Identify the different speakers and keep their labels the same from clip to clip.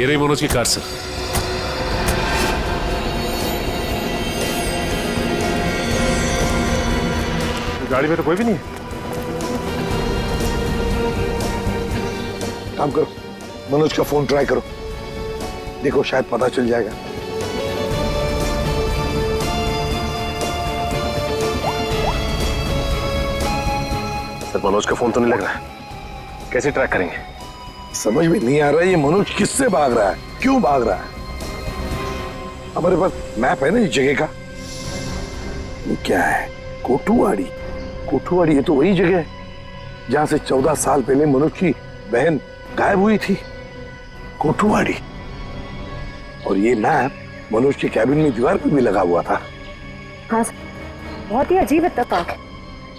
Speaker 1: ये रही मनोज की कार सर।
Speaker 2: गाड़ी में तो कोई भी नहीं है। काम करो, मनोज का फोन ट्राई करो, देखो शायद पता चल जाएगा।
Speaker 1: सर मनोज का फोन तो नहीं लग रहा है, कैसे ट्रैक करेंगे?
Speaker 2: समझ में नहीं आ रहा है ये मनोज किससे भाग रहा है, क्यों भाग रहा है। हमारे पास मैप है ना इस जगह का। ये क्या है? कोठुवाड़ी। कोठुवाड़ी ये तो वही जगह है जहां से 14 साल पहले मनोज की बहन गायब हुई थी। कोठुवाड़ी। और ये मैप मनोज के कैबिन में दीवार पर भी लगा हुआ था।
Speaker 3: हाँ सर, बहुत ही अजीब इत्तेफाक।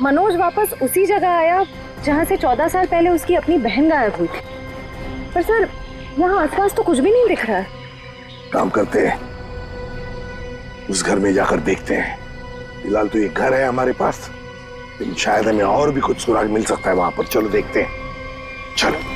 Speaker 3: मनोज वापस उसी जगह आया जहाँ से 14 साल पहले उसकी अपनी बहन गायब हुई थी। पर सर यहाँ आसपास तो कुछ भी नहीं दिख रहा है।
Speaker 2: काम करते हैं, उस घर में जाकर देखते हैं। फिलहाल तो ये घर है हमारे पास, लेकिन शायद हमें और भी कुछ सुराग मिल सकता है वहां पर। चलो देखते हैं, चलो।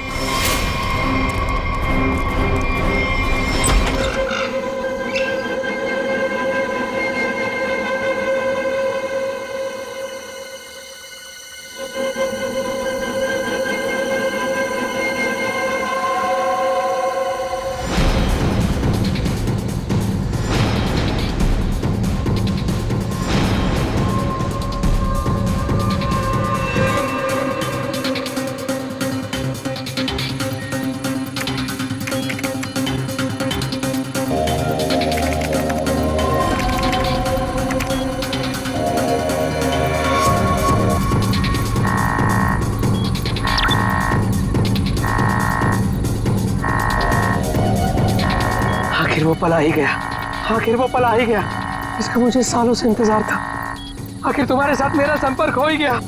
Speaker 4: आखिर वो पला ही गया, आखिर वो पला ही गया। इसका मुझे सालों से इंतजार था। आखिर तुम्हारे साथ मेरा संपर्क हो ही गया।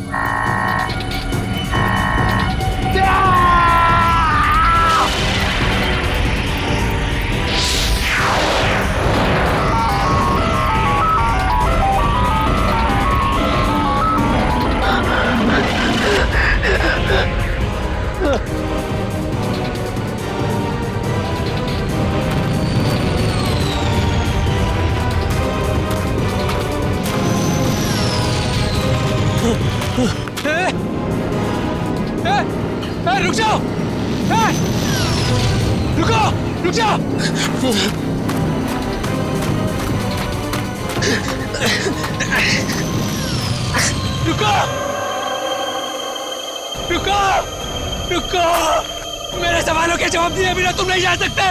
Speaker 4: रुक जाओ, रुको, रुक जाओ। रुको, रुको, रुको। मेरे सवालों के जवाब दिए बिना तुम नहीं जा सकते।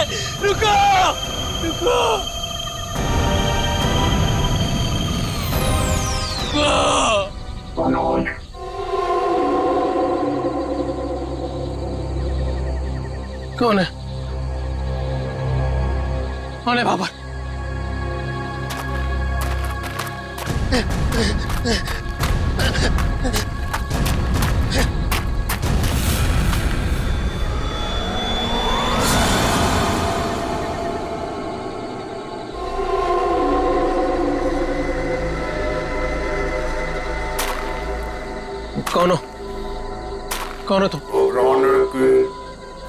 Speaker 4: रुको, रुको,
Speaker 2: मनोज,
Speaker 4: कौन है? कौन है बाबर? कौन हो? कौन हो तुम?
Speaker 5: घबराने की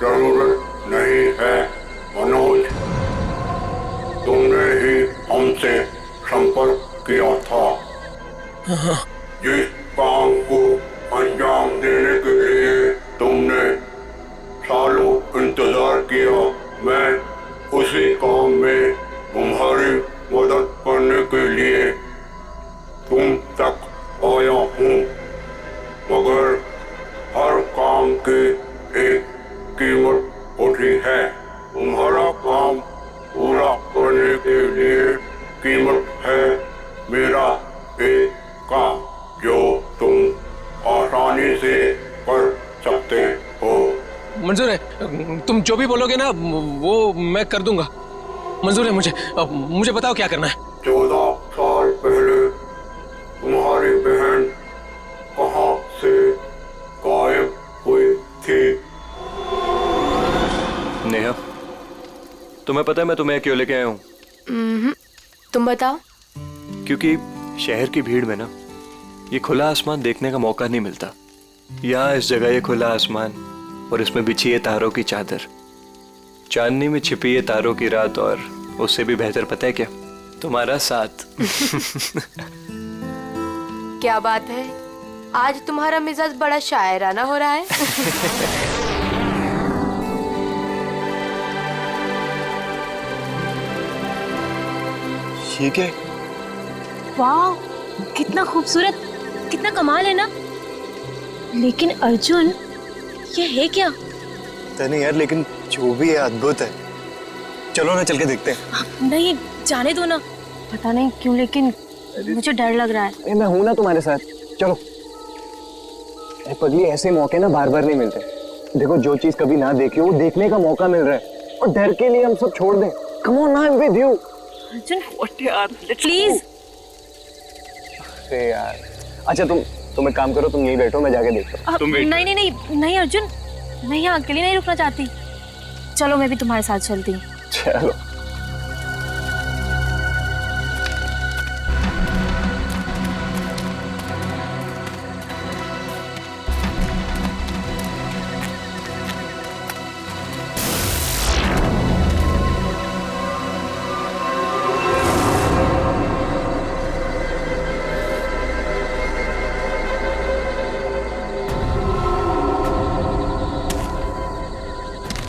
Speaker 5: जरूरत नहीं है मनोज, तुमने ही हमसे संपर्क किया था। जिस काम को अंजाम देने के लिए तुमने सालों इंतजार किया, मैं उसी काम में तुम्हारी मदद करने के लिए तुम तक आया हूँ। मगर हर काम की एक कीमत होती है। तुम्हारा काम पूरा करने के लिए कीमत है मेरा एक काम जो तुम आसानी से कर सकते हो।
Speaker 4: मंजूर है, तुम जो भी बोलोगे ना वो मैं कर दूंगा। मंजूर है मुझे। मुझे बताओ क्या करना है।
Speaker 5: 14 साल पहले तुम्हारी बहन कहाँ से गायब हुई थी?
Speaker 6: नेहा, तुम्हें पता है मैं तुम्हें क्यों लेके आया हूँ?
Speaker 7: तुम बताओ।
Speaker 6: क्योंकि शहर की भीड़ में ना ये खुला आसमान देखने का मौका नहीं मिलता। यहाँ इस जगह ये खुला आसमान और इसमें बिछी है तारों की चादर, चांदनी में छिपी है तारों की रात, और उससे भी बेहतर पता है क्या? तुम्हारा साथ।
Speaker 7: क्या बात है, आज तुम्हारा मिजाज बड़ा शायराना हो रहा है।
Speaker 6: ये क्या?
Speaker 8: वाह, कितना खूबसूरत, कितना कमाल है ना। लेकिन अर्जुन, ये है क्या?
Speaker 6: पता नहीं यार, लेकिन जो भी है अद्भुत है। चलो ना चल के देखते हैं।
Speaker 8: नहीं, जाने दो ना। पता नहीं क्यों लेकिन मुझे डर लग रहा है।
Speaker 9: मैं हूं ना तुम्हारे साथ, चलो। पगली, ऐसे मौके ना बार बार नहीं मिलते। देखो, जो चीज कभी ना देखी हो वो देखने का मौका मिल रहा है, और डर के लिए हम सब छोड़ दें। Come on, I am with you.
Speaker 8: Arjun, please.
Speaker 9: अरे यार, अच्छा तुम एक काम करो, तुम यहीं बैठो, मैं जाके देखता हूँ।
Speaker 8: नहीं नहीं नहीं नहीं अर्जुन, मैं यहाँ अकेली नहीं रुकना चाहती। चलो, मैं भी तुम्हारे साथ चलती हूँ।
Speaker 9: चलो।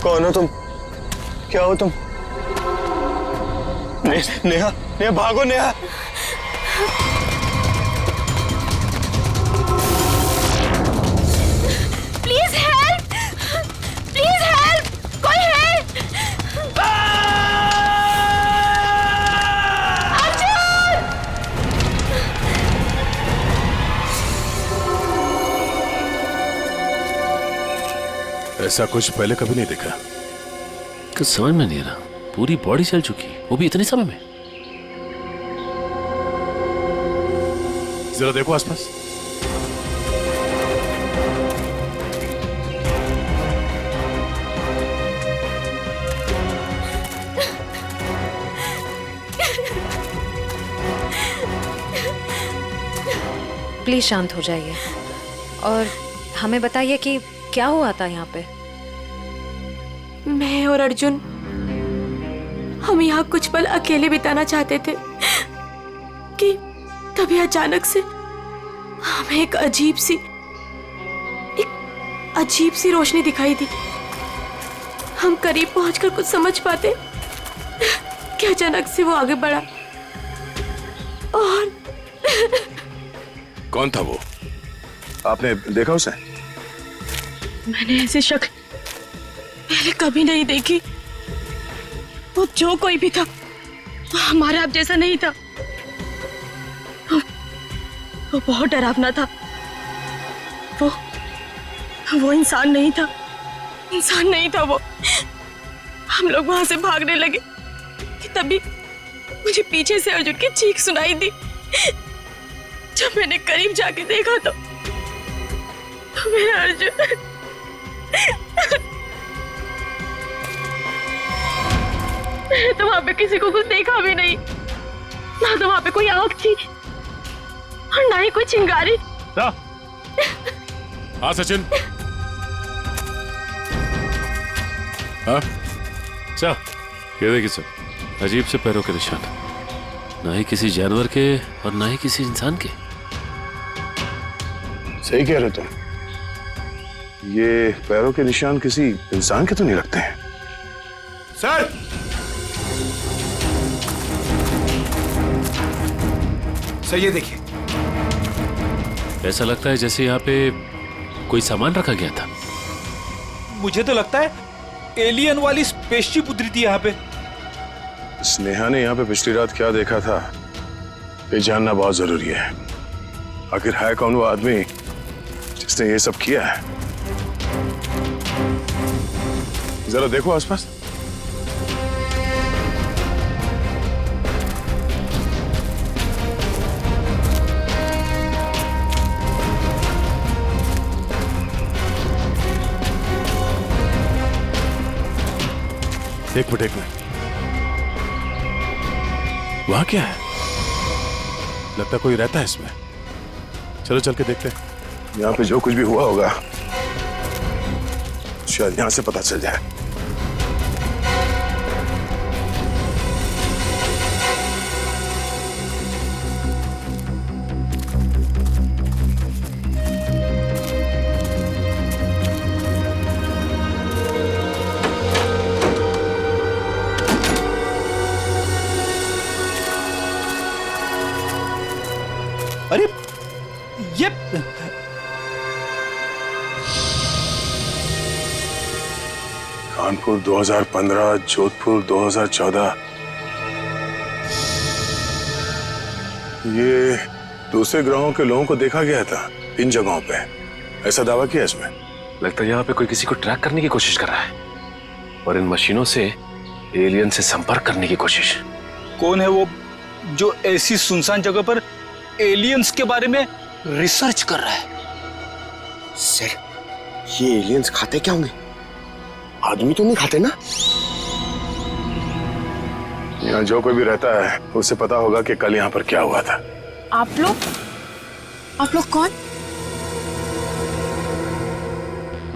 Speaker 6: कौन हो तुम? क्या हो तुम? नेहा, नेहा भागो Neha.
Speaker 8: Please help, please help, कोई हेल्प।
Speaker 2: ऐसा कुछ पहले कभी नहीं देखा।
Speaker 10: कुछ समझ में नहीं आ रहा, पूरी बॉडी चल चुकी, वो भी इतने समय में।
Speaker 2: जरा देखो आसपास।
Speaker 3: प्लीज शांत हो जाइए और हमें बताइए कि क्या हुआ था यहाँ पे।
Speaker 7: मैं और अर्जुन, हम यहाँ कुछ पल अकेले बिताना चाहते थे कि तभी अचानक से हमें एक अजीब सी रोशनी दिखाई दी। हम करीब पहुंचकर कुछ समझ पाते कि अचानक से वो आगे बढ़ा और
Speaker 2: कौन था वो? आपने देखा उसे?
Speaker 8: मैंने ऐसी शक्ल पहले कभी नहीं देखी। वो जो कोई भी था, वो हमारा आप जैसा नहीं था। वो बहुत डरावना था। वो इंसान नहीं था, इंसान नहीं था वो। हम लोग वहां से भागने लगे कि तभी मुझे पीछे से अर्जुन की चीख सुनाई दी। जब मैंने करीब जाके देखा तो मेरा अर्जुन मैंने तो वहां पे किसी को कुछ देखा भी नहीं, ना तो वहां पे कोई आग थी और ना ही कोई चिंगारी।
Speaker 2: हाँ सचिन। हाँ
Speaker 10: सर, ये देखिए सर, अजीब से पैरों के निशान, ना ही किसी जानवर के और ना ही किसी इंसान के।
Speaker 2: सही कह रहे तुम, ये पैरों के निशान किसी इंसान के तो नहीं लगते हैं। सर,
Speaker 11: सर ये देखिए,
Speaker 10: ऐसा लगता है जैसे यहाँ पे कोई सामान रखा गया था।
Speaker 11: मुझे तो लगता है एलियन वाली स्पेसशिप उतरी थी यहाँ पे।
Speaker 2: स्नेहा ने यहाँ पे पिछली रात क्या देखा था, ये जानना बहुत जरूरी है। आखिर है कौन वो आदमी जिसने ये सब किया है? जरा देखो आसपास। एक मिनट, वहां क्या है? लगता कोई रहता है इसमें। चलो चल के देखते हैं। यहाँ पे जो कुछ भी हुआ होगा शायद यहाँ से पता चल जाए। कानपुर 2015, जोधपुर 2014। ये दूसरे ग्रहों के लोगों को देखा गया था इन जगहों पे, ऐसा दावा किया इसमें।
Speaker 1: लगता है यहाँ पे कोई किसी को ट्रैक करने की कोशिश कर रहा है और इन मशीनों से एलियन से संपर्क करने की कोशिश।
Speaker 11: कौन है वो जो ऐसी सुनसान जगह पर एलियंस के बारे में रिसर्च कर रहा है?
Speaker 9: सर, ये एलियंस खाते क्या होंगे? आदमी तो नहीं खाते ना?
Speaker 2: यहाँ जो कोई भी रहता है उसे पता होगा कि कल यहाँ पर क्या हुआ था।
Speaker 8: आप लोग कौन?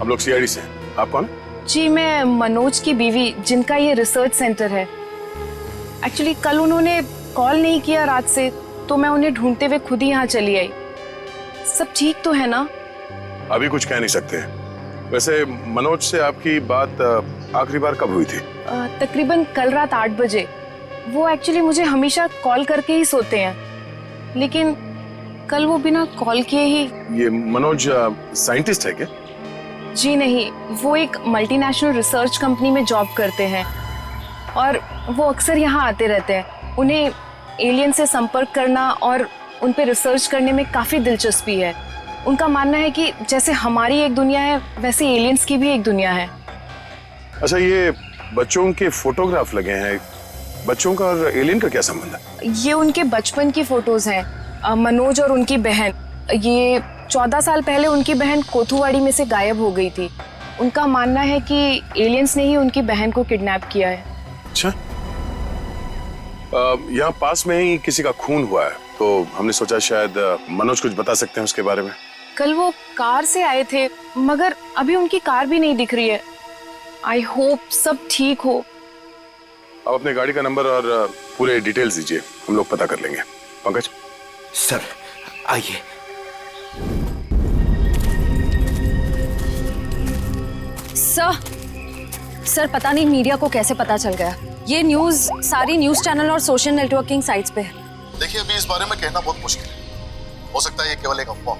Speaker 2: हम लोग सीआईडी से हैं। आप कौन?
Speaker 8: जी, मैं मनोज की बीवी, जिनका ये रिसर्च सेंटर है। एक्चुअली कल उन्होंने कॉल नहीं किया रात से, तो मैं उन्हें ढूंढते हुए खुद ही यहाँ चली आई। सब ठीक तो है ना?
Speaker 2: अभी कुछ कह नहीं सकते। वैसे मनोज से आपकी बात आखिरी बार कब हुई थी?
Speaker 8: तकरीबन कल रात 8 बजे। वो एक्चुअली मुझे हमेशा कॉल करके ही सोते हैं, लेकिन कल वो बिना कॉल किए ही।
Speaker 2: ये मनोज साइंटिस्ट है क्या?
Speaker 8: जी नहीं, वो एक मल्टीनेशनल रिसर्च कंपनी में जॉब करते हैं और वो अक्सर यहाँ आते रहते हैं। उन्हें एलियन से संपर्क करना और उन पे रिसर्च करने में काफ़ी दिलचस्पी है। उनका मानना है कि जैसे हमारी एक दुनिया है, वैसे एलियंस की भी एक दुनिया है।
Speaker 2: अच्छा, ये बच्चों के फोटोग्राफ लगे हैं, बच्चों का और एलियन का क्या संबंध है?
Speaker 8: ये उनके बचपन की फोटोज हैं, मनोज और उनकी बहन। ये 14 साल पहले उनकी बहन कोथुवाड़ी में से गायब हो गई थी। उनका मानना है कि एलियंस ने ही उनकी बहन को किडनैप किया है।
Speaker 2: अच्छा, यहाँ पास में ही किसी का खून हुआ है, तो हमने सोचा शायद मनोज कुछ बता सकते हैं उसके बारे में।
Speaker 8: कल वो कार से आए थे, मगर अभी उनकी कार भी नहीं दिख रही है। आई होप सब ठीक हो।
Speaker 2: आप अपने गाड़ी का नंबर और पूरे डिटेल्स दीजिए, हम लोग पता कर लेंगे। पंकज
Speaker 9: सर, आइए।
Speaker 3: सर पता नहीं मीडिया को कैसे पता चल गया। ये न्यूज़ सारी न्यूज़ चैनल और सोशल नेटवर्किंग साइट्स पे है।
Speaker 12: देखिए, अभी इस बारे में कहना बहुत मुश्किल है। हो सकता है ये केवल एक अफवाह।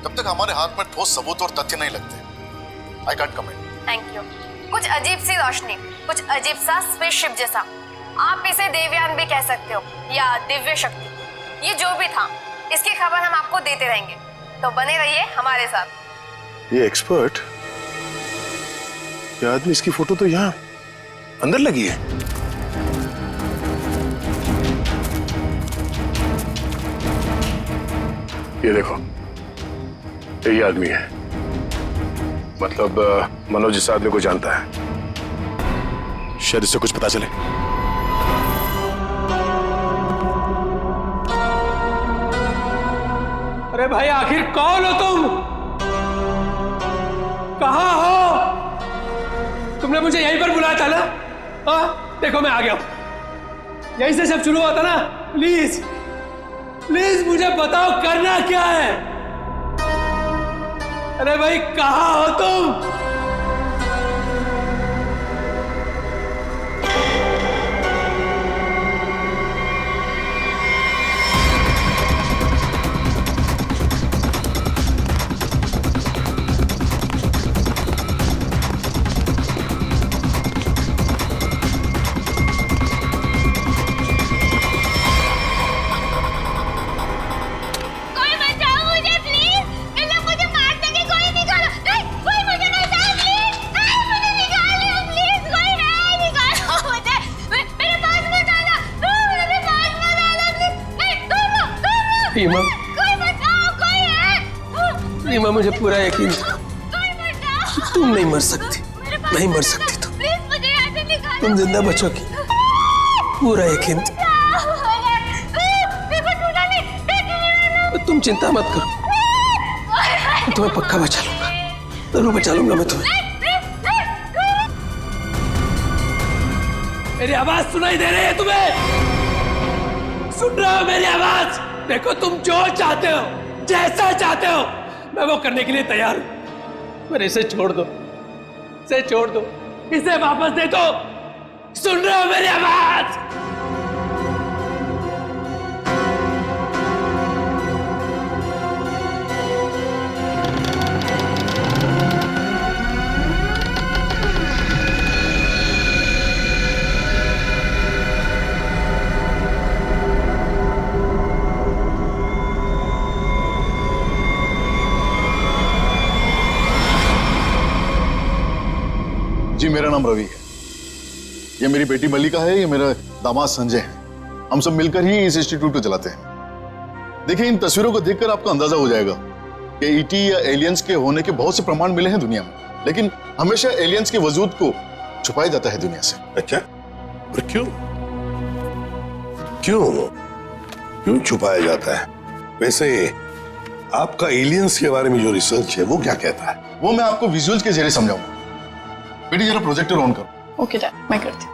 Speaker 12: जब तक हमारे हाथ में ठोस सबूत और तथ्य नहीं लगते, I can't comment.
Speaker 13: Thank you. कुछ अजीब सी रोशनी, कुछ अजीब सा स्पेसशिप जैसा, आप इसे देवयान भी कह सकते हो या दिव्य शक्ति। ये जो भी था, इसकी खबर हम आपको देते रहेंगे, तो बने रहिए हमारे साथ।
Speaker 2: ये एक्सपर्ट, ये आदमी, इसकी फोटो तो यहाँ अंदर लगी है। ये देखो, यही आदमी है। मतलब मनोज इस आदमी को जानता है। शायद इससे कुछ पता चले।
Speaker 4: अरे भाई, आखिर कौन हो तुम? कहाँ हो? तुमने मुझे यहीं पर बुलाया था ना? हाँ, देखो मैं आ गया हूं। यहीं से सब शुरू हुआ था ना? प्लीज प्लीज मुझे बताओ, करना क्या है? अरे भाई, कहाँ हो तुम? रीमा, मुझे पूरा यकीन था तुम नहीं मर सकती, नहीं मर सकती तुम जिंदा बचोगी, पूरा यकीन था। तुम चिंता मत करो, मैं तुम्हें पक्का बचा लूंगा, जरूर बचा लूंगा मैं तुम्हें। मेरी आवाज सुनाई दे रही है तुम्हें? सुन रहे हो मेरी आवाज? देखो, तुम जो चाहते हो, जैसा चाहते हो, मैं वो करने के लिए तैयार हूं। पर इसे छोड़ दो, इसे छोड़ दो, इसे वापस दे दो। सुन रहे हो मेरी आवाज?
Speaker 12: जी मेरा नाम रवि है, ये मेरी बेटी मल्लिका है, ये मेरा दामाद संजय है। हम सब मिलकर ही इस इंस्टीट्यूट को चलाते हैं। देखिए इन तस्वीरों को देखकर आपको अंदाजा हो जाएगा कि ईटी या एलियंस के होने के बहुत से प्रमाण मिले हैं दुनिया में, लेकिन हमेशा एलियंस के वजूद को छुपाया जाता है दुनिया से।
Speaker 2: अच्छा, और क्यों क्यों क्यों छुपाया जाता है? वैसे आपका एलियंस के बारे में जो रिसर्च है वो क्या कहता है?
Speaker 12: वो मैं आपको विजुअल्स के जरिए समझाऊंगा। बेटी जरा प्रोजेक्टर ऑन करो।
Speaker 8: ओके डैड, मैं करती हूँ।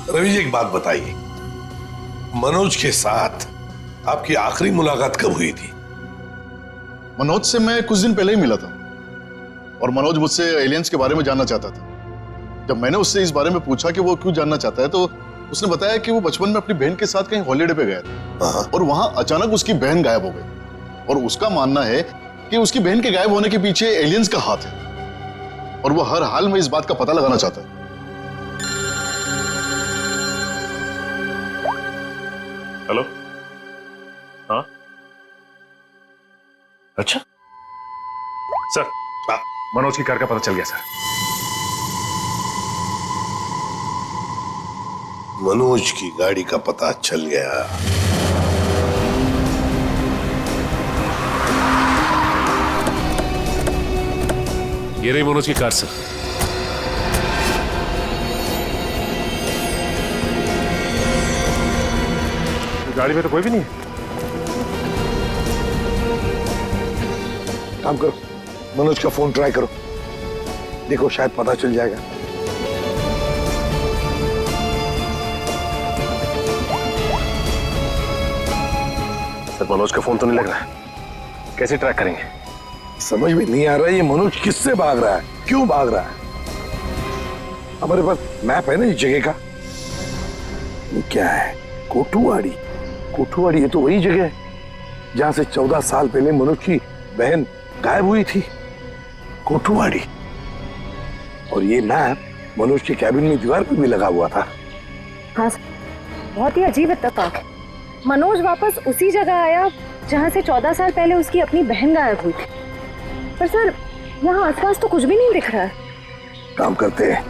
Speaker 2: रवि जी एक बात बताइए, मनोज के साथ आपकी आखिरी मुलाकात कब हुई थी?
Speaker 12: मनोज से मैं कुछ दिन पहले ही मिला था और मनोज मुझसे एलियंस के बारे में जानना चाहता था। जब मैंने उससे इस बारे में पूछा कि वो क्यों जानना चाहता है तो उसने बताया कि वो बचपन में अपनी बहन के साथ कहीं हॉलीडे पे गया था और वहां अचानक उसकी बहन गायब हो गई और उसका मानना है कि उसकी बहन के गायब होने के पीछे एलियंस का हाथ है और वो हर हाल में इस बात का पता लगाना चाहता है।
Speaker 1: हेलो, हाँ अच्छा सर, मनोज की कार का पता चल गया सर।
Speaker 2: मनोज की गाड़ी का पता चल गया।
Speaker 10: ये रही मनोज की कार सर।
Speaker 1: गाड़ी में तो कोई भी नहीं है।
Speaker 2: काम करो, मनोज का फोन ट्राई करो, देखो शायद पता चल जाएगा।
Speaker 1: सर मनोज का फोन तो नहीं लग रहा है, कैसे ट्रैक करेंगे?
Speaker 2: समझ में नहीं आ रहा है ये मनोज किससे भाग रहा है, क्यों भाग रहा है? हमारे पास मैप है ना इस जगह का। ये क्या है? कोठुआड़ी। कोठुआड़ी ये तो वही जगह है जहां से 14 साल पहले मनोज की बहन गायब हुई थी। कोठुआड़ी। और ये मैप मनोज के कैबिन में दीवार पर भी लगा हुआ था।
Speaker 3: हाँ सर, बहुत ही अजीब इत्तेफाक है। मनोज वापस उसी जगह आया जहां से 14 साल पहले उसकी अपनी बहन गायब हुई थी। पर सर यहाँ आसपास तो कुछ भी नहीं दिख रहा है।
Speaker 2: काम करते हैं,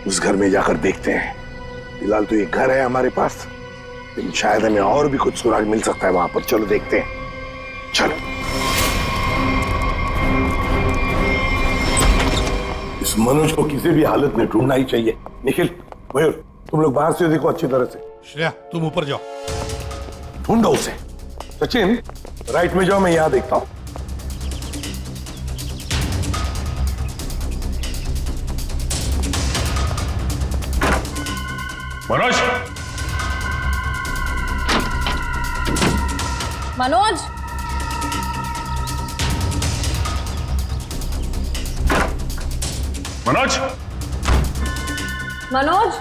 Speaker 2: उस घर में जाकर देखते हैं। फिलहाल तो ये घर है हमारे पास, लेकिन शायद हमें और भी कुछ सुराग मिल सकता है वहां पर। चलो देखते हैं, चलो। इस मनोज को किसी भी हालत में ढूंढना ही चाहिए। निखिल, मयूर, तुम लोग बाहर से देखो अच्छी तरह से।
Speaker 14: श्रेया तुम ऊपर जाओ,
Speaker 2: ढूंढो उसे। सचिन राइट में जाओ, मैं यहां देखता हूं।
Speaker 1: मनोज,
Speaker 13: मनोज,
Speaker 1: मनोज,
Speaker 13: मनोज,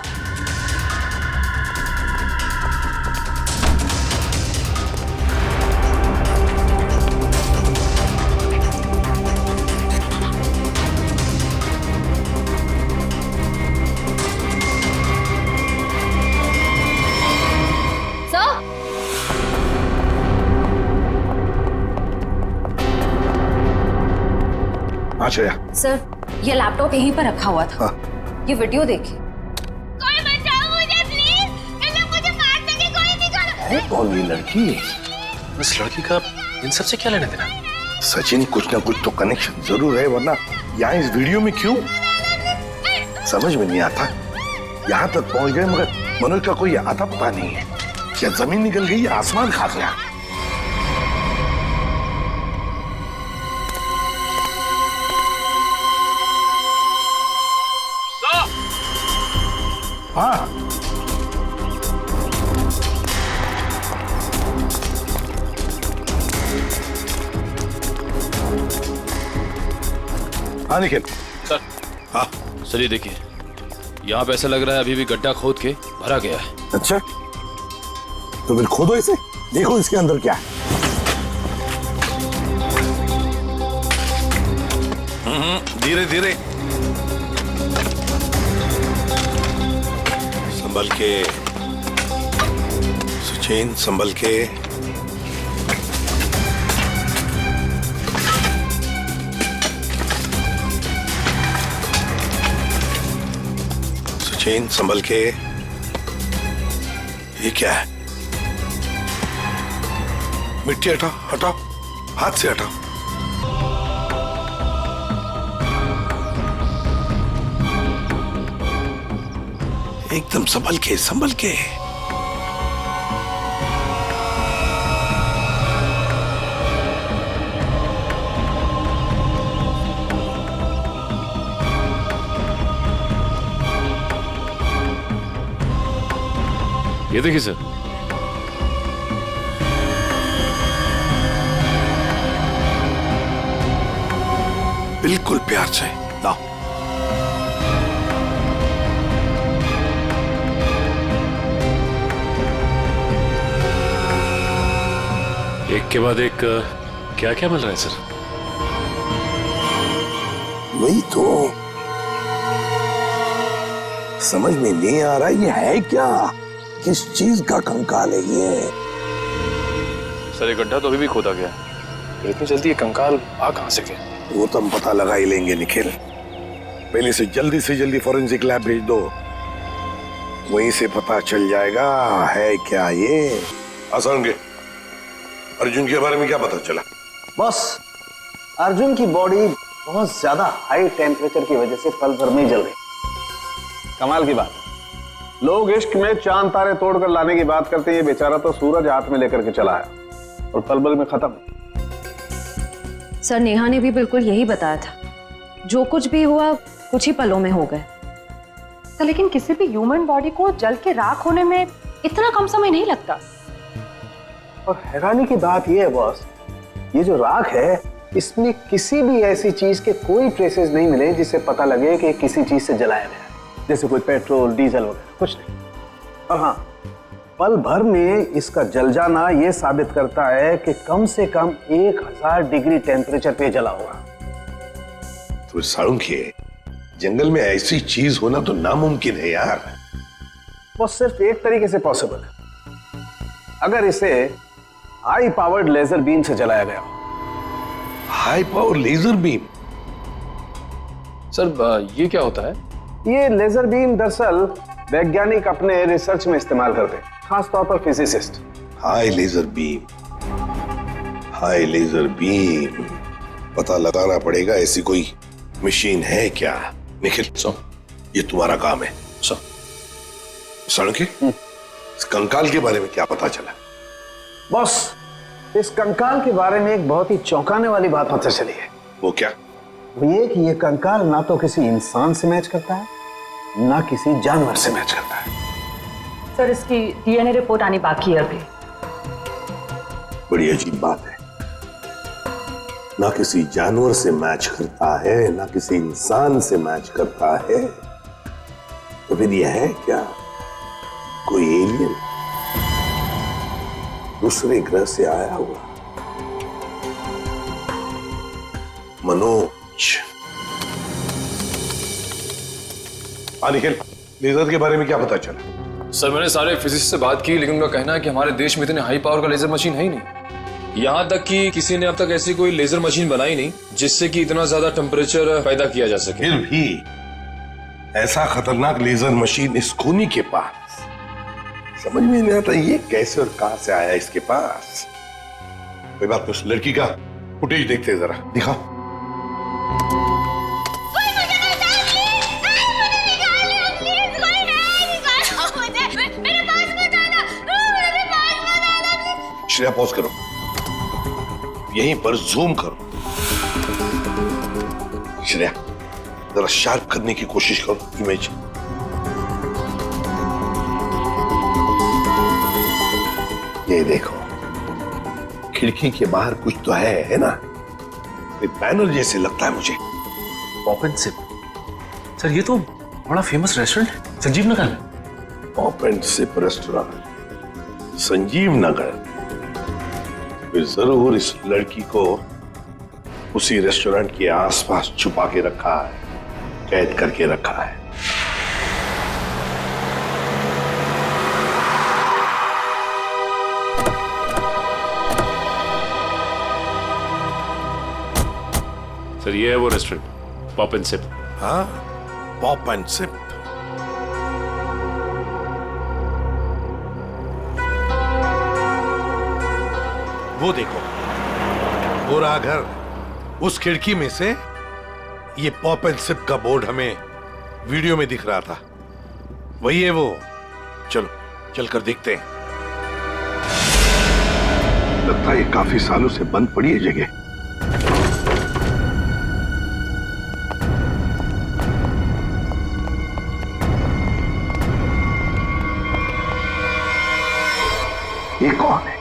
Speaker 2: श्रेया।
Speaker 3: सर ये लैपटॉप यहीं पर रखा हुआ था। ये वीडियो देखिए।
Speaker 13: कोई बचाओ मुझे प्लीज, इन लोग मुझे मार देंगे, कोई निकालो।
Speaker 2: कौन ये लड़की?
Speaker 1: इस लड़की का इन सब से क्या लेना देना?
Speaker 2: सचिन कुछ ना कुछ तो कनेक्शन जरूर है, वरना यहाँ इस वीडियो में क्यों? समझ में नहीं आता। यहाँ तक पहुंच गए मगर मनोज का कोई आता पता नहीं है। क्या जमीन निकल गई या आसमान खा गया? हाँ हाँ निखिल।
Speaker 10: सर।
Speaker 2: हाँ
Speaker 10: सर ये देखिए, यहाँ पे ऐसा लग रहा है अभी भी गड्ढा खोद के भरा गया है।
Speaker 2: अच्छा तो फिर खोदो इसे। देखो इसके अंदर क्या है।
Speaker 14: धीरे धीरे, संभल के सचिन, संभल के। सचिन, संभल के। ये क्या है? मिट्टी हटाओ, हटाओ, हाथ से हटाओ। एकदम संभल के, संभल के।
Speaker 10: ये देखिए सर,
Speaker 14: बिल्कुल प्यार से लाओ।
Speaker 10: एक के बाद एक क्या क्या मिल रहा है सर?
Speaker 2: वही तो समझ में नहीं आ रहा ये है क्या, किस चीज का कंकाल है ये?
Speaker 6: सर ये गड्ढा तो अभी भी खोदा गया, तो इतनी जल्दी ये कंकाल आ कहां से गया?
Speaker 2: वो तो हम पता लगा ही लेंगे निखिल। पहले से जल्दी फॉरेंसिक लैब भेज दो, वहीं से पता चल जाएगा है क्या ये।
Speaker 14: आसान के अर्जुन के बारे में क्या पता चला?
Speaker 9: बॉस, अर्जुन की बॉडी बहुत ज्यादा हाई टेम्परेचर की वजह से पल भर में ही जल गई। कमाल की बात है, लोग इश्क में चांद तारे तोड़कर लाने की बात करते हैं, ये बेचारा तो सूरज हाथ में लेकर के चला आया और पल भर में खत्म।
Speaker 3: सर नेहा ने भी बिल्कुल यही बताया था, जो कुछ भी हुआ कुछ ही पलों में हो गए। तो लेकिन किसी भी ह्यूमन बॉडी को जल के राख होने में इतना कम समय नहीं लगता।
Speaker 9: और हैरानी की बात यह है बॉस, ये जो राख है इसमें किसी भी ऐसी चीज के कोई ट्रेसेस नहीं मिले जिससे पता लगे कि किसी चीज से जलाया गया है, जैसे कोई पेट्रोल डीजल वगैरह, कुछ नहीं। और हाँ, पल भर में इसका जल जाना यह साबित करता है कि कम से कम 1000 डिग्री टेम्परेचर पे जला होगा।
Speaker 14: तो साळुंखे, जंगल में ऐसी चीज होना तो नामुमकिन है यार।
Speaker 9: वो सिर्फ एक तरीके से पॉसिबल है, अगर इसे हाई पावर्ड लेजर बीम से जलाया गया हो।
Speaker 14: High power laser beam?
Speaker 6: Sir ये क्या होता है?
Speaker 9: ये लेजर बीम दरअसल वैज्ञानिक अपने रिसर्च में इस्तेमाल करते हैं, खासतौर पर physicist.
Speaker 14: High laser beam, high laser beam, पता लगाना पड़ेगा ऐसी कोई मशीन है क्या। निखिल, ये तुम्हारा काम है। साळुंखे, इस कंकाल के बारे में क्या पता चला?
Speaker 9: बॉस, इस कंकाल के बारे में एक बहुत ही चौंकाने वाली बात पता चली है।
Speaker 14: वो क्या?
Speaker 9: वो ये कि ये कंकाल ना तो किसी इंसान से मैच करता है, ना किसी जानवर से मैच करता है।
Speaker 3: सर इसकी डीएनए रिपोर्ट आनी बाकी है अभी।
Speaker 14: बड़ी अजीब बात है, ना किसी जानवर से मैच करता है, ना किसी इंसान से मैच करता है। तो फिर यह है क्या, कोई एलियन दूसरे ग्रह से आया हुआ? मनोज, निखिल, लेजर के बारे में क्या पता चला?
Speaker 6: सर मैंने सारे फिजिसिस्ट से बात की, लेकिन उनका कहना है कि हमारे देश में इतने हाई पावर का लेजर मशीन है ही नहीं। यहाँ तक कि किसी ने अब तक ऐसी कोई लेजर मशीन बनाई नहीं जिससे कि इतना ज्यादा टेम्परेचर पैदा किया जा सके।
Speaker 14: फिर भी ऐसा खतरनाक लेजर मशीन इस खूनी के पास, समझ में नहीं आता ये कैसे और कहां से आया इसके पास। कोई बात नहीं, उस लड़की का फुटेज देखते हैं, जरा दिखाओ। श्रेया पॉज करो, यहीं पर जूम करो। श्रेया जरा शार्प करने की कोशिश करो इमेज। ये देखो, खिड़की के बाहर कुछ तो है ना? बैनर जैसे लगता है मुझे।
Speaker 1: Pop and SIP. सर ये तो बड़ा फेमस रेस्टोरेंट है, संजीव नगर में।
Speaker 14: Pop and sip restaurant, Sanjeev Nagar. फिर जरूर इस लड़की को उसी रेस्टोरेंट के आसपास छुपा के रखा है, कैद करके रखा है।
Speaker 10: सर ये है वो रेस्टोरेंट, पॉप एंड सिप।
Speaker 14: हाँ, पॉप एंड सिप।
Speaker 2: वो देखो, पूरा घर, उस खिड़की में से ये पॉप एंड सिप का बोर्ड हमें वीडियो में दिख रहा था। वही है वो। चलो चलकर देखते हैं।
Speaker 14: लगता है ये काफी सालों से बंद पड़ी है जगह। ये कौन है?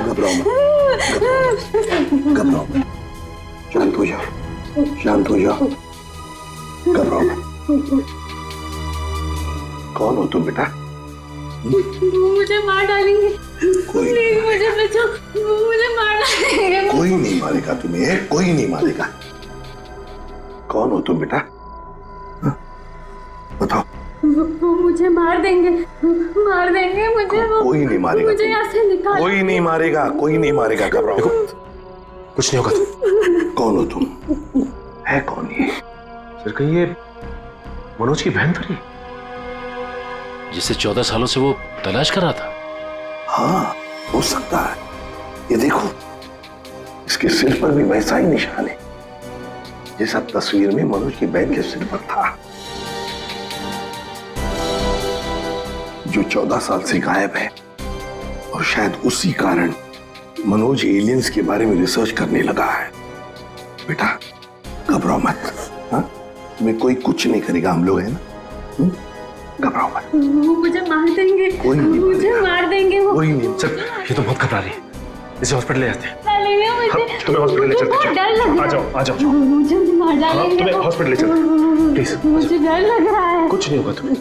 Speaker 14: घबराओ मत, शांत हो जाओ, शांत हो जाओ, घबराओ मत। कौन हो तुम बेटा?
Speaker 8: मुझे मार डालेंगे। प्लीज मुझे बचाओ, मुझे मार डालेंगे।
Speaker 14: कोई नहीं मारेगा तुम्हें, कोई नहीं मारेगा। कौन हो तुम बेटा? बताओ।
Speaker 8: वो मुझे मार देंगे, मार देंगे मुझे।
Speaker 14: कोई नहीं मारेगा,
Speaker 8: मुझे यहाँ से निकाल।
Speaker 14: कोई नहीं मारेगा, कोई नहीं मारेगा, घबराओ मत।
Speaker 1: कुछ नहीं होगा।
Speaker 14: कौन हो तुम? है कौन ये?
Speaker 1: सर कहीं ये मनोज की बहन तो नहीं,
Speaker 10: जिसे 14 सालों से वो तलाश कर रहा था?
Speaker 14: हाँ, हो सकता है। ये देखो, इसके सिर पर भी वैसा ही निशान है जैसा तस्वीर में मनोज की बहन के सिर पर था, जो 14 साल से गायब है। और शायद उसी कारण मनोज एलियंस के बारे में रिसर्च करने लगा है। बेटा घबराओ मत, हाँ? तुम्हें कोई कुछ नहीं करेगा, हम लोग हैं ना। घबराओ मत।
Speaker 8: वो मुझे मार देंगे,
Speaker 14: कोई नहीं
Speaker 8: मुझे मार देंगे वो।
Speaker 14: कोई नहीं।
Speaker 1: सर ये तो बहुत घबरा रही है, इसे हॉस्पिटल ले जाते हैं।
Speaker 8: तुम्हें
Speaker 1: हॉस्पिटल ले चलते हैं।
Speaker 8: डर लग
Speaker 1: आ जाओ, आ जाओ।
Speaker 8: मुझे मार डालेंगे।
Speaker 1: तुम्हें हॉस्पिटल ले चलते हैं, प्लीज।
Speaker 8: मुझे डर लग रहा है।
Speaker 1: कुछ नहीं होगा तुम्हें।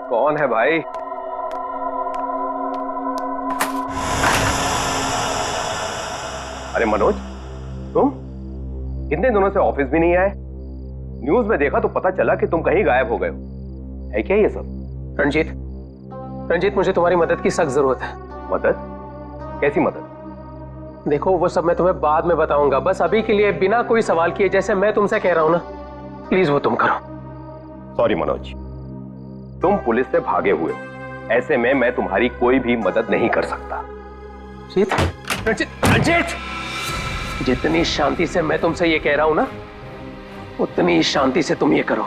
Speaker 15: कौन है भाई? अरे मनोज, तुम इतने दिनों से ऑफिस भी नहीं आए। न्यूज में देखा तो पता चला कि तुम कहीं गायब हो गए हो। है क्या ये सब?
Speaker 4: रंजीत मुझे तुम्हारी मदद की सख्त जरूरत है।
Speaker 15: मदद? कैसी मदद?
Speaker 4: देखो वो सब मैं तुम्हें बाद में बताऊंगा, बस अभी के लिए बिना कोई सवाल किए जैसे मैं तुमसे कह रहा हूं ना, प्लीज वो तुम करो।
Speaker 15: सॉरी मनोज, तुम पुलिस से भागे हुए हो, ऐसे में मैं तुम्हारी कोई भी मदद नहीं कर सकता।
Speaker 4: रंजीत, जितनी शांति से मैं तुमसे ये कह रहा हूं ना, उतनी शांति से तुम ये करो।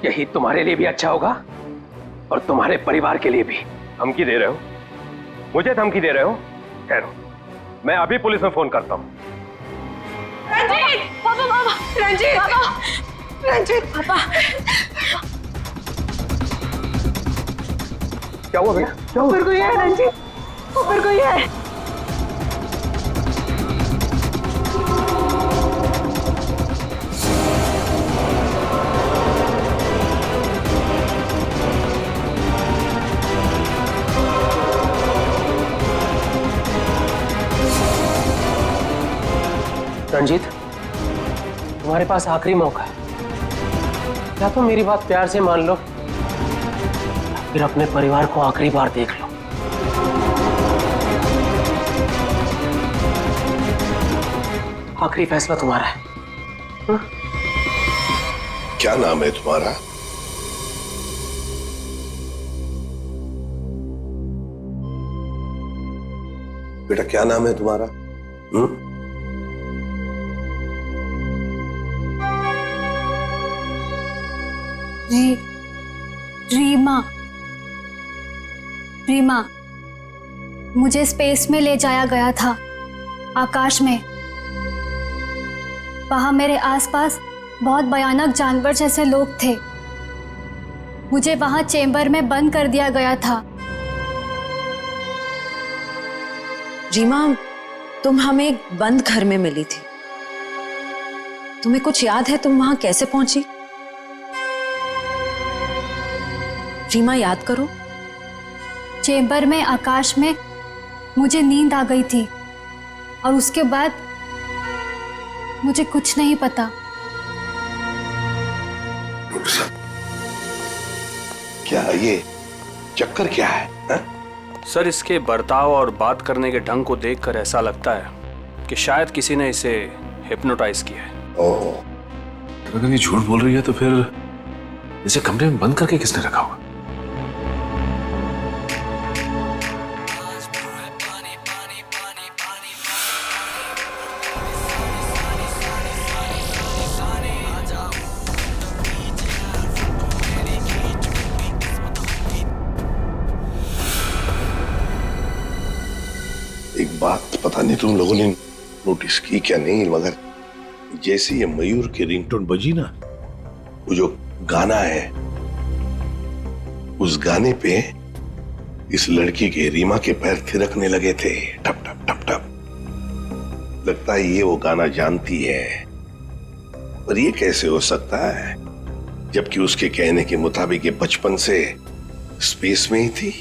Speaker 4: यही तुम्हारे लिए भी अच्छा होगा और तुम्हारे परिवार के लिए भी।
Speaker 15: धमकी दे रहे हो? मुझे धमकी दे रहे हो? ठहरो, मैं अभी पुलिस में फोन करता हूं।
Speaker 8: रंजीत पापा, रंजीत पापा, रंजीत पापा।
Speaker 15: क्या हुआ बेटा? क्या हुआ?
Speaker 8: ऊपर कोई है रंजीत, ऊपर कोई है।
Speaker 4: रंजीत, तुम्हारे पास आखिरी मौका है। क्या तुम मेरी बात प्यार से मान लो, फिर अपने परिवार को आखिरी बार देख लो। आखिरी फैसला तुम्हारा है। हा?
Speaker 14: क्या नाम है तुम्हारा? बेटा क्या नाम है तुम्हारा?
Speaker 16: रीमा। रीमा, मुझे स्पेस में ले जाया गया था, आकाश में। वहां मेरे आसपास बहुत भयानक जानवर जैसे लोग थे। मुझे वहां चेंबर में बंद कर दिया गया था।
Speaker 17: रीमा, तुम हमें एक बंद घर में मिली थी। तुम्हें कुछ याद है तुम वहां कैसे पहुंची? रीमा, याद करो।
Speaker 16: चेंबर में आकाश में मुझे नींद आ गई थी और उसके बाद मुझे कुछ नहीं पता।
Speaker 14: क्या ये चक्कर क्या है हा?
Speaker 9: सर, इसके बर्ताव और बात करने के ढंग को देखकर ऐसा लगता है कि शायद किसी ने इसे हिप्नोटाइज किया है।
Speaker 1: तो अगर ये झूठ बोल रही है तो फिर इसे कमरे में बंद करके किसने रखा होगा?
Speaker 14: एक बात पता नहीं तुम लोगों ने नोटिस की क्या नहीं, मगर जैसे ये मयूर की रिंगटोन बजी ना, वो जो गाना है, उस गाने पे इस लड़की के, रीमा के पैर थिरकने लगे थे, टप टप टप टप। लगता है ये वो गाना जानती है, पर ये कैसे हो सकता है जबकि उसके कहने के मुताबिक ये बचपन से स्पेस में ही थी।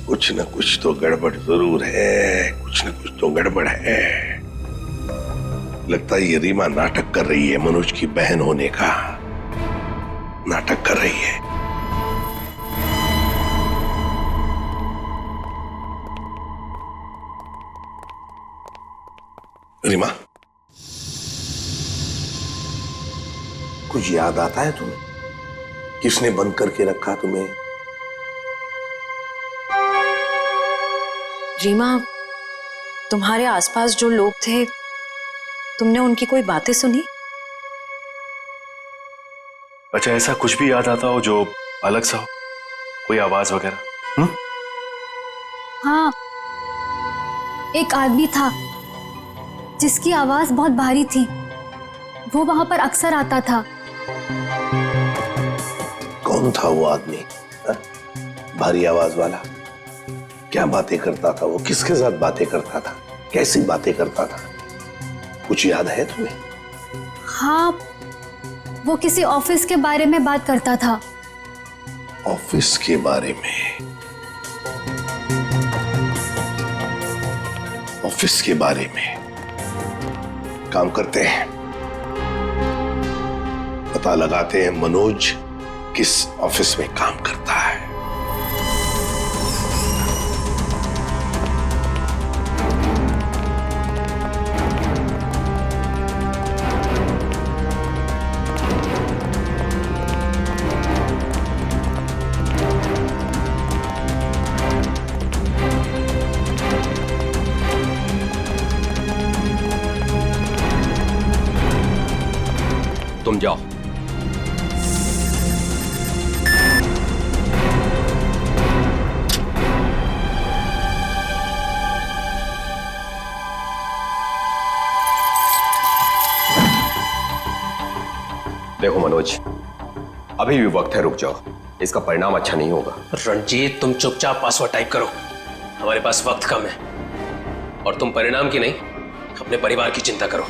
Speaker 14: कुछ न कुछ तो गड़बड़ जरूर है, कुछ न कुछ तो गड़बड़ है। लगता है ये रीमा नाटक कर रही है, मनोज की बहन होने का नाटक कर रही है। रीमा, कुछ याद आता है तुम्हें? किसने बंद करके रखा तुम्हें?
Speaker 17: रीमा, तुम्हारे आसपास जो लोग थे, तुमने उनकी कोई बातें सुनी?
Speaker 1: अच्छा, ऐसा कुछ भी याद आता हो जो अलग सा हो, कोई आवाज वगैरह?
Speaker 16: हाँ, एक आदमी था जिसकी आवाज बहुत भारी थी। वो वहां पर अक्सर आता था।
Speaker 14: कौन था वो आदमी? भारी आवाज वाला? क्या बातें करता था वो? किसके साथ बातें करता था? कैसी बातें करता था? कुछ याद है तुम्हें?
Speaker 16: हाँ, वो किसी ऑफिस के बारे में बात करता था।
Speaker 14: ऑफिस के बारे में? ऑफिस के बारे में? काम करते हैं, पता लगाते हैं मनोज किस ऑफिस में काम करता है।
Speaker 15: तुम जाओ। देखो मनोज, अभी भी वक्त है, रुक जाओ। इसका परिणाम अच्छा नहीं होगा।
Speaker 4: रणजीत, तुम चुपचाप पासवर्ड टाइप करो, हमारे पास वक्त कम है। और तुम परिणाम की नहीं, अपने परिवार की चिंता करो।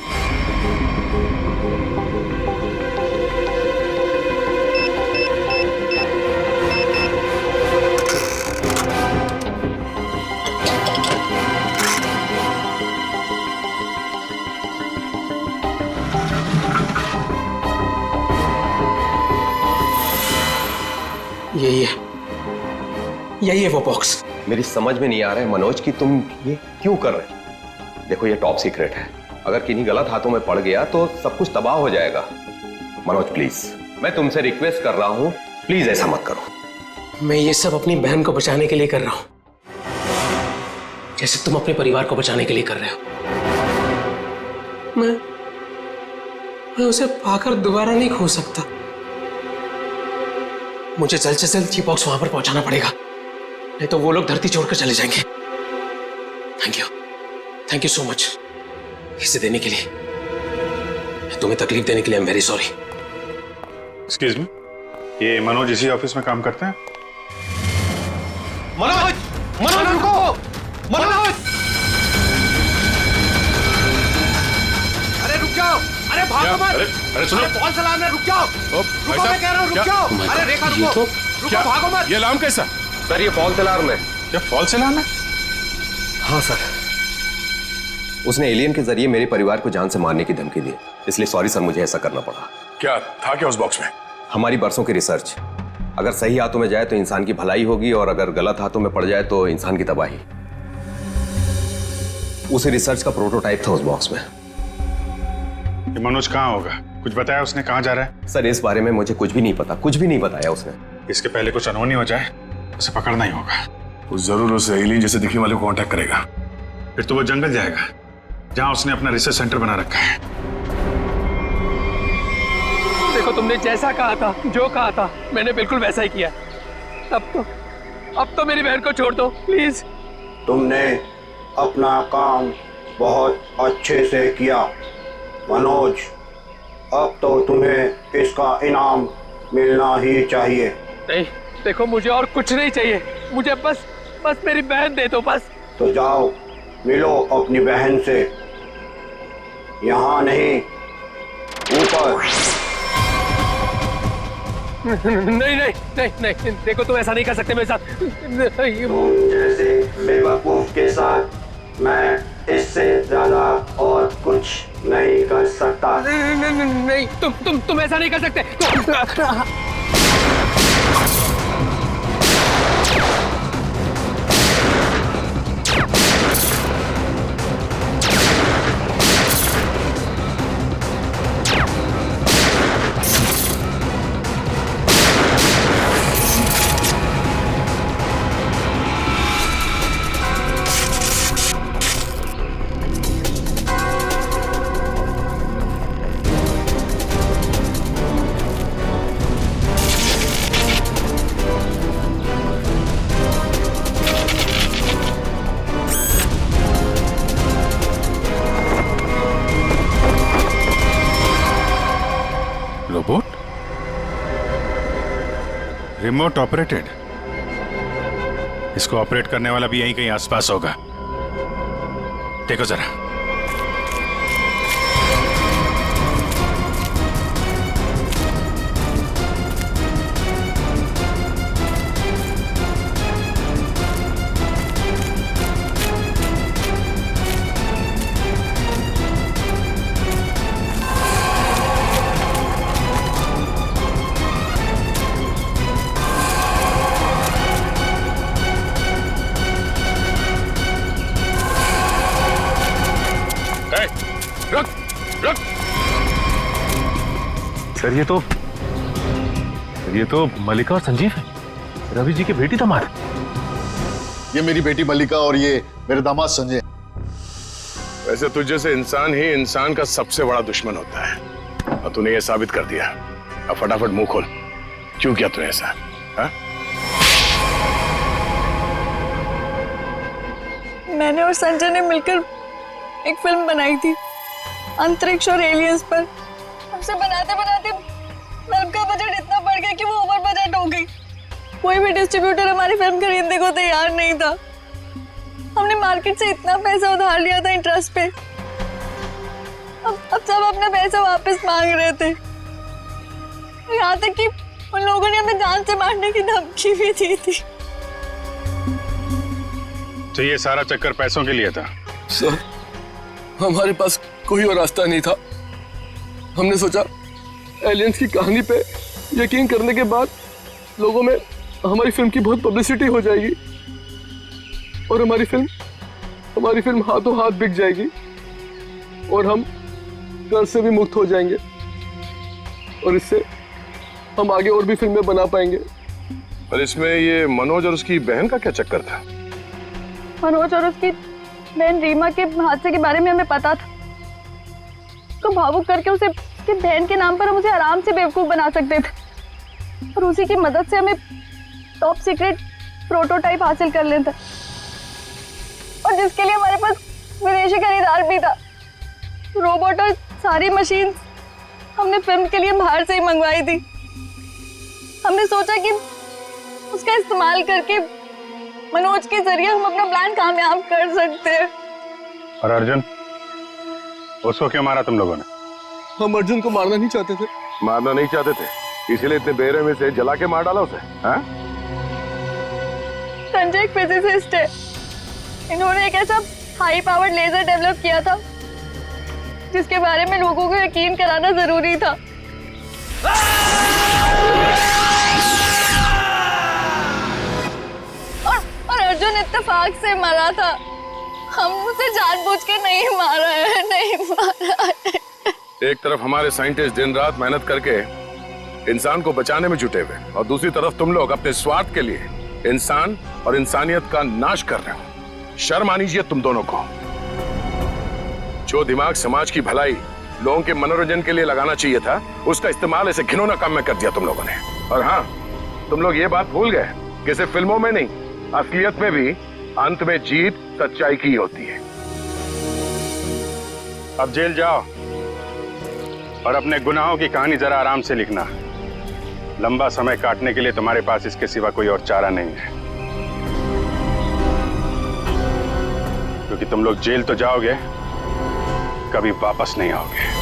Speaker 4: यही है वो बॉक्स।
Speaker 15: मेरी समझ में नहीं आ रहा है मनोज कि तुम ये क्यों कर रहे हो। देखो, ये टॉप सीक्रेट है, अगर किन्हीं गलत हाथों में पड़ गया तो सब कुछ तबाह हो जाएगा। मनोज प्लीज, मैं तुमसे रिक्वेस्ट कर रहा हूं, प्लीज ऐसा मत करो।
Speaker 4: मैं ये सब अपनी बहन को बचाने के लिए कर रहा हूं। जैसे तुम अपने परिवार को बचाने के लिए कर रहे हो। मैं उसे पाकर दोबारा नहीं खो सकता। मुझे जल्द से जल्द ये बॉक्स वहां पर पहुंचाना पड़ेगा, नहीं तो वो लोग धरती छोड़कर चले जाएंगे। थैंक यू सो मच इसे देने के लिए, तुम्हें तकलीफ देने के लिए। I am very sorry.
Speaker 18: Excuse me, ये मनोज इसी ऑफिस में काम करते हैं?
Speaker 4: मनोज, मनोज रुको, मनोज!
Speaker 2: अरे रुक जाओ, अरे भागो मत।
Speaker 18: अरे सुनो,
Speaker 2: कौन सा अलार्म है? रुक जाओ, रुको, मैं कह रहा हूँ रुक जाओ। अरे रेखा रुको, रुको, भागो मत।
Speaker 18: ये अलार्म कैसा?
Speaker 15: सर ये फॉल्स अलार्म है।
Speaker 18: क्या फॉल्स अलार्म है?
Speaker 15: हाँ सर, उसने एलियन के जरिए मेरे परिवार को जान से मारने की धमकी दी, इसलिए सॉरी सर, मुझे ऐसा करना पड़ा।
Speaker 18: क्या था क्या उस बॉक्स में?
Speaker 15: हमारी बरसों की रिसर्च, अगर सही हाथों में जाए तो इंसान की भलाई होगी, और अगर गलत हाथों में पड़ जाए तो इंसान की तबाही। उसी रिसर्च का प्रोटोटाइप था उस बॉक्स में।
Speaker 18: ये मनोज कहाँ होगा? कुछ बताया उसने? कहाँ जा रहा है?
Speaker 15: सर इस बारे में मुझे कुछ भी नहीं पता, कुछ भी नहीं बताया उसने।
Speaker 18: इसके पहले कुछ अनहोनी हो जाए, उसे पकड़ना ही होगा।
Speaker 12: वो जरूर उस एलियन जैसे दिखने वाले को कांटेक्ट करेगा।
Speaker 18: फिर तो वो जंगल जाएगा जहां उसने अपना रिसर्च सेंटर बना रखा है।
Speaker 4: देखो तुमने जैसा कहा था, जो कहा था, मैंने बिल्कुल वैसा ही किया। अब तो मेरी बहन को छोड़ दो प्लीज।
Speaker 5: तुमने अपना काम बहुत अच्छे से किया मनोज, अब तो तुम्हें इसका इनाम मिलना ही चाहिए।
Speaker 4: नहीं देखो, मुझे और कुछ नहीं चाहिए, मुझे बस मेरी बहन दे दो बस।
Speaker 5: तो जाओ मिलो अपनी बहन से, यहाँ नहीं ऊपर।
Speaker 4: नहीं, देखो तुम ऐसा नहीं कर सकते मेरे साथ।
Speaker 5: तुम जैसे बेवकूफ के साथ मैं इससे ज्यादा और कुछ नहीं कर सकता।
Speaker 4: नहीं, तुम ऐसा नहीं कर सकते।
Speaker 18: रोबोट? Remote operated? इसको ऑपरेट करने वाला भी यहीं कहीं आसपास होगा। देखो जरा।
Speaker 1: सर ये तो मल्लिका और संजीव है, रवि जी की बेटी दामाद।
Speaker 12: ये मेरी बेटी मल्लिका और ये मेरे दामाद संजय।
Speaker 2: वैसे तुझ जैसे इंसान ही इंसान का सबसे बड़ा दुश्मन होता है, और तूने ये साबित कर दिया। अब फटाफट मुंह खोल, क्यों किया तूने ऐसा? हा?
Speaker 8: मैंने और संजय ने मिलकर एक फिल्म बनाई थी अंतरिक्ष और एलियंस पर। उसे बनाते बनाते फिल्म का बजट इतना बढ़ गया कि वो ओवर बजट हो गई। कोई भी डिस्ट्रीब्यूटर हमारी फिल्म खरीदने को तैयार नहीं था। हमने मार्केट से इतना पैसा उधार लिया था इंटरेस्ट पे। अब सब अपना पैसा वापस मांग रहे थे, यहाँ तक कि उन लोगों ने हमें जान से मारने की धमकी भी दी थी।
Speaker 18: तो ये सारा चक्कर पैसों के लिए था?
Speaker 6: सर हमारे पास कोई और रास्ता नहीं था। हमने सोचा एलियंस की कहानी पे यकीन करने के बाद लोगों में हमारी फिल्म की बहुत पब्लिसिटी हो जाएगी और हमारी फिल्म हाथों हाथ बिक जाएगी और हम कर्ज से भी मुक्त हो जाएंगे और इससे हम आगे और भी फिल्में बना पाएंगे।
Speaker 2: और इसमें ये मनोज और उसकी बहन का क्या चक्कर था?
Speaker 8: मनोज और उसकी बहन रीमा के हादसे के बारे में हमें पता था, तो भावुक करके उसे उसकी बहन के नाम पर हम उसे आराम से बेवकूफ बना सकते थे और उसी की मदद से हमें टॉप सीक्रेट प्रोटोटाइप हासिल कर लेता, और जिसके लिए हमारे पास विदेशी खरीदार भी था। रोबोट और सारी मशीन हमने फिल्म के लिए बाहर से ही मंगवाई थी। हमने सोचा कि उसका इस्तेमाल करके मनोज के जरिए हम अपना प्लान कामयाब कर सकते हैं।
Speaker 18: और अर्जुन, उसको क्यों मारा तुम लोगों ने?
Speaker 6: हम अर्जुन को मारना नहीं चाहते थे।
Speaker 2: मारना नहीं चाहते थे, इसीलिए इतने बेरहमी से जला के मार डाला उसे? हाँ?
Speaker 8: संजय एक फिजिसिस्ट है, इन्होंने एक ऐसा हाई पावर्ड लेजर डेवलप किया था जिसके बारे में लोगों को यकीन कराना जरूरी था। और अर्जुन इत्तेफाक से मरा था, हम उसे जानबूझ के नहीं मारा है, नहीं मारा है।
Speaker 2: एक तरफ हमारे साइंटिस्ट दिन रात मेहनत करके इंसान को बचाने में जुटे हुए, और दूसरी तरफ तुम लोग अपने स्वार्थ के लिए इंसान और इंसानियत का नाश कर रहे हो। शर्म आनी चाहिए तुम दोनों को। जो दिमाग समाज की भलाई, लोगों के मनोरंजन के लिए लगाना चाहिए था, उसका इस्तेमाल ऐसे घिनौना काम में कर दिया तुम लोगों ने। और हाँ, तुम लोग ये बात भूल गए कि सिर्फ फिल्मों में नहीं, असलियत में भी अंत में जीत सच्चाई की होती है।
Speaker 18: अब जेल जाओ और अपने गुनाहों की कहानी जरा आराम से लिखना। लंबा समय काटने के लिए तुम्हारे पास इसके सिवा कोई और चारा नहीं है, क्योंकि तुम लोग जेल तो जाओगे, कभी वापस नहीं आओगे।